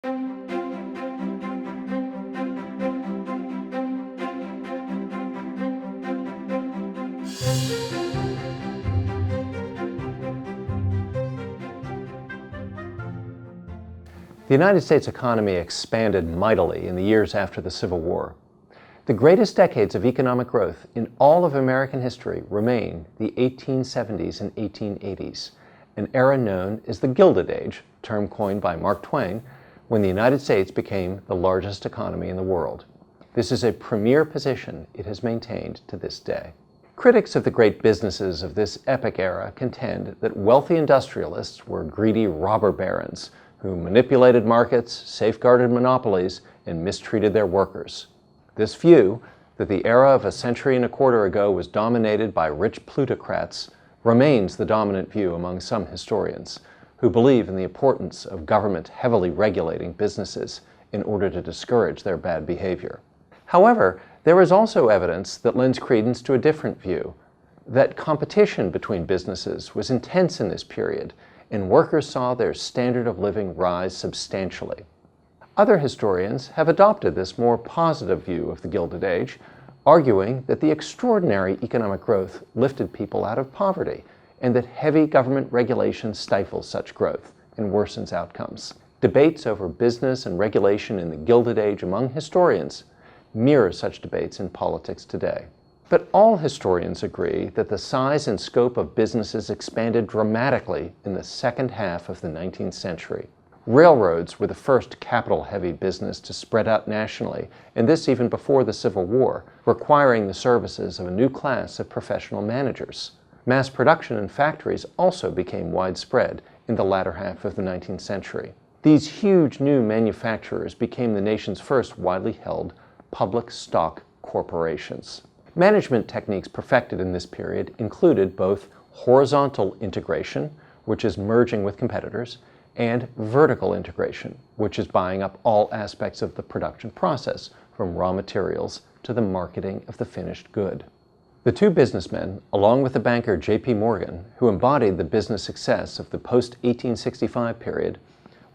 The United States economy expanded mightily in the years after the Civil War. The greatest decades of economic growth in all of American history remain the 1870s and 1880s, an era known as the Gilded Age, term coined by Mark Twain, when the United States became the largest economy in the world. This is a premier position it has maintained to this day. Critics of the great businesses of this epic era contend that wealthy industrialists were greedy robber barons who manipulated markets, safeguarded monopolies, and mistreated their workers. This view, that the era of a century and a quarter ago was dominated by rich plutocrats, remains the dominant view among some historians, who believe in the importance of government heavily regulating businesses in order to discourage their bad behavior. However, there is also evidence that lends credence to a different view, that competition between businesses was intense in this period, and workers saw their standard of living rise substantially. Other historians have adopted this more positive view of the Gilded Age, arguing that the extraordinary economic growth lifted people out of poverty, and that heavy government regulation stifles such growth and worsens outcomes. Debates over business and regulation in the Gilded Age among historians mirror such debates in politics today. But all historians agree that the size and scope of businesses expanded dramatically in the second half of the 19th century. Railroads were the first capital-heavy business to spread out nationally, and this even before the Civil War, requiring the services of a new class of professional managers. Mass production in factories also became widespread in the latter half of the 19th century. These huge new manufacturers became the nation's first widely held public stock corporations. Management techniques perfected in this period included both horizontal integration, which is merging with competitors, and vertical integration, which is buying up all aspects of the production process, from raw materials to the marketing of the finished good. The two businessmen, along with the banker J.P. Morgan, who embodied the business success of the post-1865 period,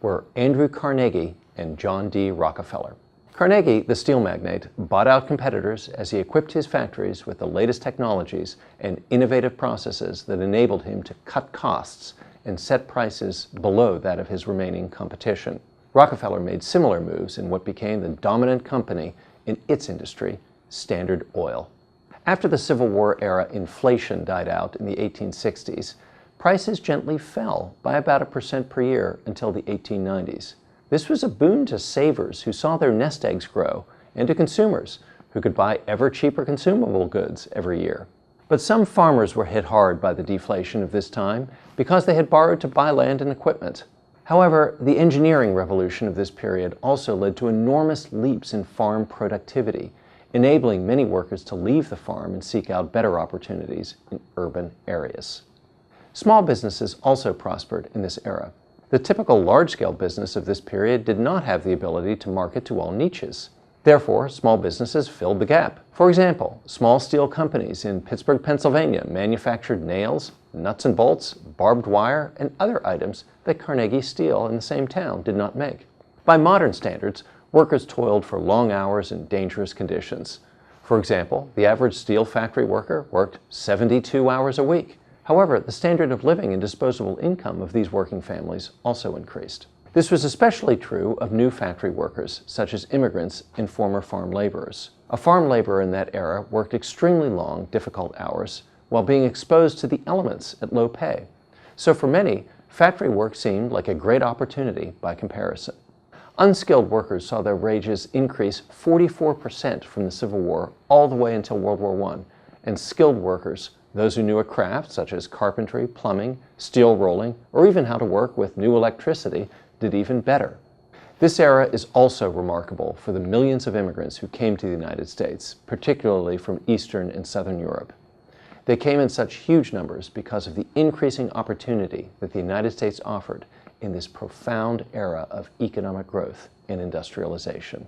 were Andrew Carnegie and John D. Rockefeller. Carnegie, the steel magnate, bought out competitors as he equipped his factories with the latest technologies and innovative processes that enabled him to cut costs and set prices below that of his remaining competition. Rockefeller made similar moves in what became the dominant company in its industry, Standard Oil. After the Civil War era inflation died out in the 1860s, prices gently fell by about 1% per year until the 1890s. This was a boon to savers who saw their nest eggs grow, and to consumers who could buy ever cheaper consumable goods every year. But some farmers were hit hard by the deflation of this time because they had borrowed to buy land and equipment. However, the engineering revolution of this period also led to enormous leaps in farm productivity, enabling many workers to leave the farm and seek out better opportunities in urban areas. Small businesses also prospered in this era. The typical large-scale business of this period did not have the ability to market to all niches. Therefore, small businesses filled the gap. For example, small steel companies in Pittsburgh, Pennsylvania manufactured nails, nuts and bolts, barbed wire, and other items that Carnegie Steel in the same town did not make. By modern standards, workers toiled for long hours in dangerous conditions. For example, the average steel factory worker worked 72 hours a week. However, the standard of living and disposable income of these working families also increased. This was especially true of new factory workers, such as immigrants and former farm laborers. A farm laborer in that era worked extremely long, difficult hours while being exposed to the elements at low pay. So for many, factory work seemed like a great opportunity by comparison. Unskilled workers saw their wages increase 44% from the Civil War all the way until World War I, and skilled workers, those who knew a craft such as carpentry, plumbing, steel rolling, or even how to work with new electricity, did even better. This era is also remarkable for the millions of immigrants who came to the United States, particularly from Eastern and Southern Europe. They came in such huge numbers because of the increasing opportunity that the United States offered in this profound era of economic growth and industrialization.